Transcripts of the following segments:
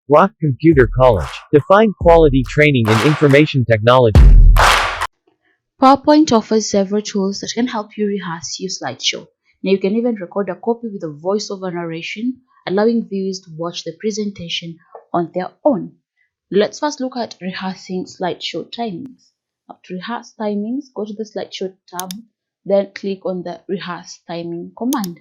Rock Computer College. Define quality training in information technology. PowerPoint offers several tools that can help you rehearse your slideshow. Now you can even record a copy with a voiceover narration, allowing viewers to watch the presentation on their own. Let's first look at rehearsing slideshow timings. Now to rehearse timings, go to the slideshow tab, then click on the rehearse timing command.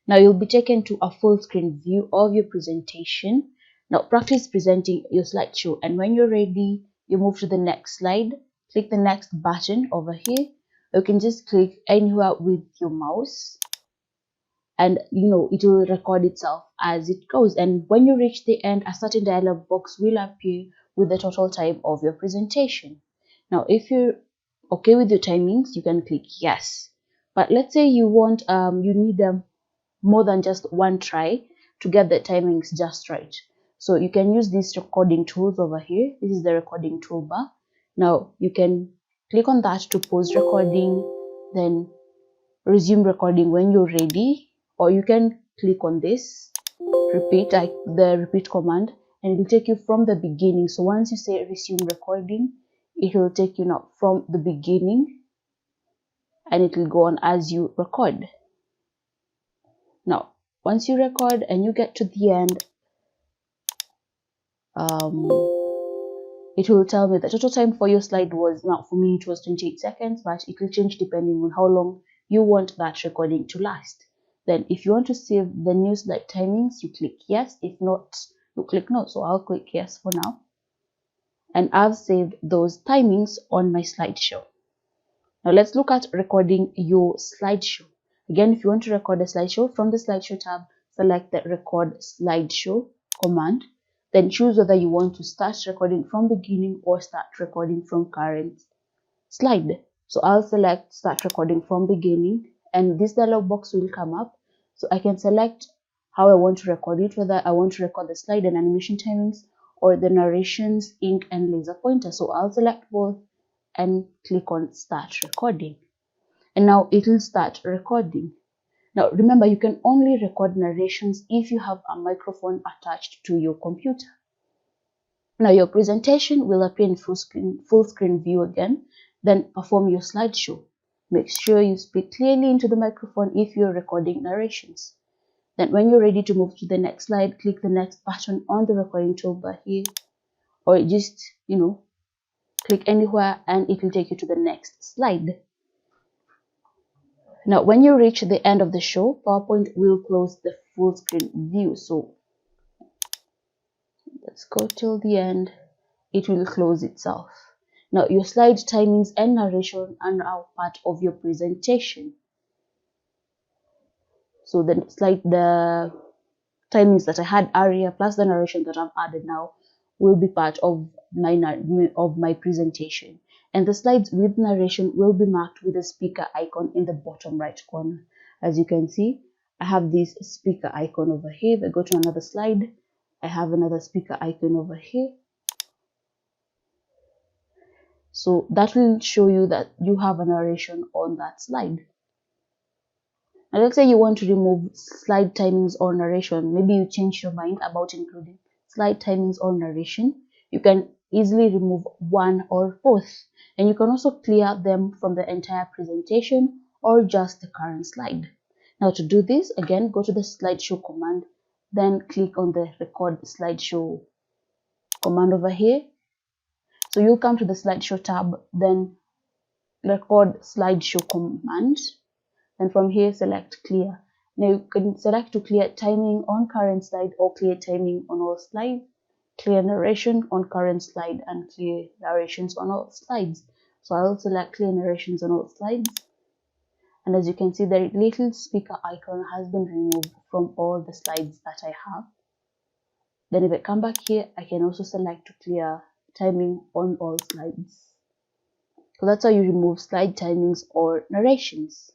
Now you'll be taken to a full screen view of your presentation. Now practice presenting your slideshow, and when you're ready, you move to the next slide. Click the next button over here. You can just click anywhere with your mouse, and it will record itself as it goes. And when you reach the end, a certain dialog box will appear with the total time of your presentation. Now if you're okay with your timings, you can click yes. But let's say you need more than just one try to get the timings just right. So you can use these recording tools over here. This is the recording toolbar. Now you can click on that to pause recording, then resume recording when you're ready, or you can click on this repeat, like the repeat command, and it will take you from the beginning. So once you say resume recording, it will take you now from the beginning, and it will go on as you record. Now once you record and you get to the end, it will tell me the total time for your slide was, now for me it was 28 seconds, but it will change depending on how long you want that recording to last. Then if you want to save the new slide timings, you click yes. If not, you click no. So I'll click yes for now, and I've saved those timings on my slideshow. Now let's look at recording your slideshow. Again, if you want to record a slideshow, from the slideshow tab, select the record slideshow command, then choose whether you want to start recording from beginning or start recording from current slide. So I'll select start recording from beginning, and this dialog box will come up. So I can select how I want to record it, whether I want to record the slide and animation timings or the narrations, ink, and laser pointer. So I'll select both and click on start recording, and now it will start recording. Now remember, you can only record narrations if you have a microphone attached to your computer. Now your presentation will appear in full screen view again. Then perform your slideshow. Make sure you speak clearly into the microphone if you're recording narrations. Then when you're ready to move to the next slide, click the next button on the recording toolbar here, or just click anywhere and it will take you to the next slide. Now when you reach the end of the show, PowerPoint will close the full screen view. So let's go till the end. It will close itself. Now your slide timings and narration are now part of your presentation. So the timings that I had earlier plus the narration that I've added now will be part of my presentation, and the slides with narration will be marked with a speaker icon in the bottom right corner. As you can see, I have this speaker icon over here. If I go to another slide, I have another speaker icon over here. So that will show you that you have a narration on that slide. Now let's say you want to remove slide timings or narration. Maybe you change your mind about including slide timings or narration. You can easily remove one or both, and you can also clear them from the entire presentation or just the current slide. Now to do this, again, go to the slideshow command, then click on the record slideshow command over here. So you'll come to the slideshow tab, then record slideshow command, and from here select clear. Now you can select to clear timing on current slide or clear timing on all slides, clear narration on current slide, and clear narrations on all slides. So I'll select clear narrations on all slides, and as you can see, the little speaker icon has been removed from all the slides that I have. Then if I come back here, I can also select to clear timing on all slides. So that's how you remove slide timings or narrations.